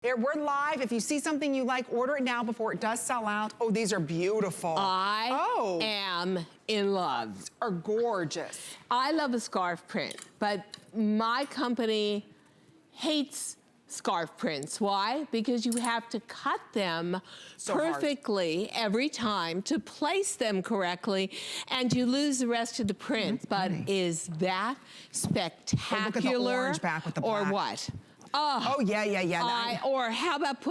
Here, we're live. If you see something you like, order it now before it does sell out. Oh, these are beautiful. I am in love. These are gorgeous. I love a scarf print, but my company hates scarf prints. Why? Because you have to cut them perfectly every time to place them correctly, and you lose the rest of the print. But is that spectacular? Look at the orange back with the black. Or what? Oh, yeah. Or how about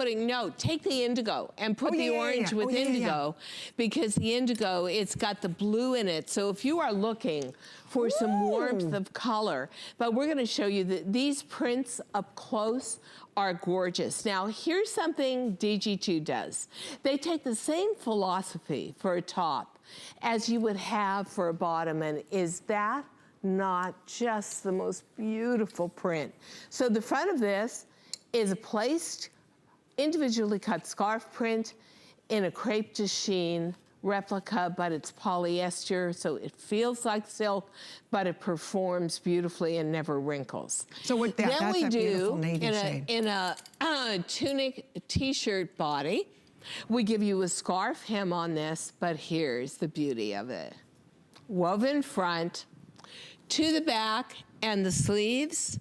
take the indigo and put the orange with indigo, because the indigo, it's got the blue in it. So if you are looking for some warmth of color, but we're gonna show you that these prints up close are gorgeous. Now, here's something DG2 does. They take the same philosophy for a top as you would have for a bottom, and is that not just the most beautiful print? So the front of this is a placed, individually cut scarf print in a crepe de chine replica, but it's polyester, so it feels like silk, but it performs beautifully and never wrinkles. So what that's a beautiful navy shade. In a tunic t-shirt body, we give you a scarf hem on this, but here's the beauty of it. Woven front, to the back and the sleeves,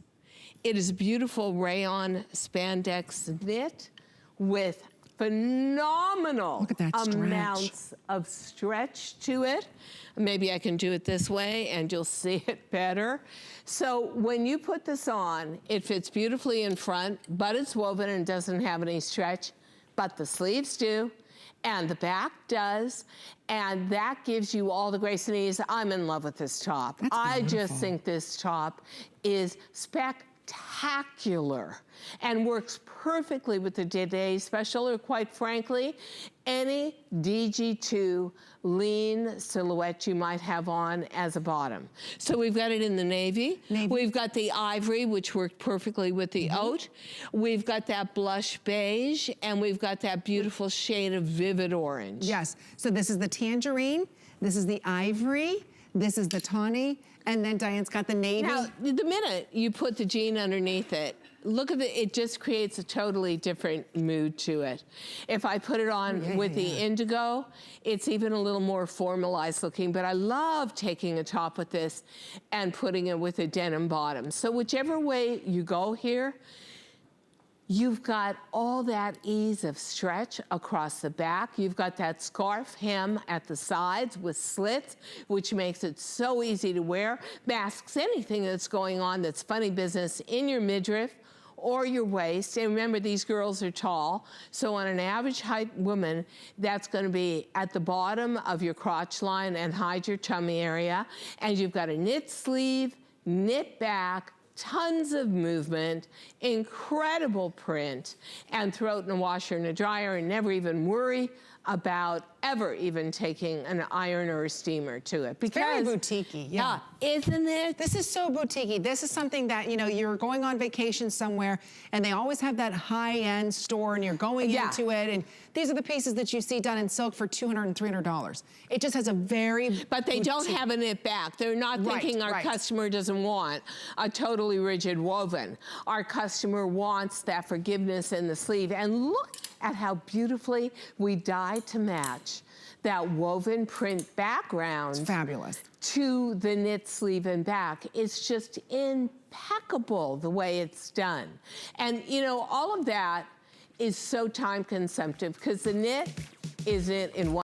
it is beautiful rayon spandex knit with phenomenal amounts of stretch to it. Maybe I can do it this way and you'll see it better. So when you put this on, it fits beautifully in front, but it's woven and doesn't have any stretch, but the sleeves do. And the back does, and that gives you all the grace and ease. I'm in love with this top. I just think this top is spectacular and works perfectly with the Today Special, or quite frankly, any DG2 lean silhouette you might have on as a bottom. So we've got it in the navy. We've got the ivory, which worked perfectly with the oat. We've got that blush beige, and we've got that beautiful shade of vivid orange. Yes, so this is the tangerine, this is the ivory, this is the tawny, and then Diane's got the navy. Now, the minute you put the jean underneath it, look at it just creates a totally different mood to it. If I put it on with the indigo, it's even a little more formalized looking, but I love taking a top with this and putting it with a denim bottom. So whichever way you go here, you've got all that ease of stretch across the back. You've got that scarf hem at the sides with slits, which makes it so easy to wear. Masks anything that's going on that's funny business in your midriff or your waist. And remember, these girls are tall, so on an average height woman, that's gonna be at the bottom of your crotch line and hide your tummy area. And you've got a knit sleeve, knit back, tons of movement, incredible print, and throw it in a washer and a dryer and never even worry about ever even taking an iron or a steamer to it. Because, very boutique-y, isn't it? This is so boutique-y. This is something that, you know, you're going on vacation somewhere and they always have that high-end store and you're going into it, and these are the pieces that you see done in silk for $200 and $300. It just has a very But they don't have a knit back. They're not thinking our customer doesn't want a totally rigid woven. Our customer wants that forgiveness in the sleeve. And look at how beautifully we dyed to match that woven print background. It's fabulous. To the knit sleeve and back. It's just impeccable the way it's done. And you know, all of that is so time consumptive because the knit isn't in one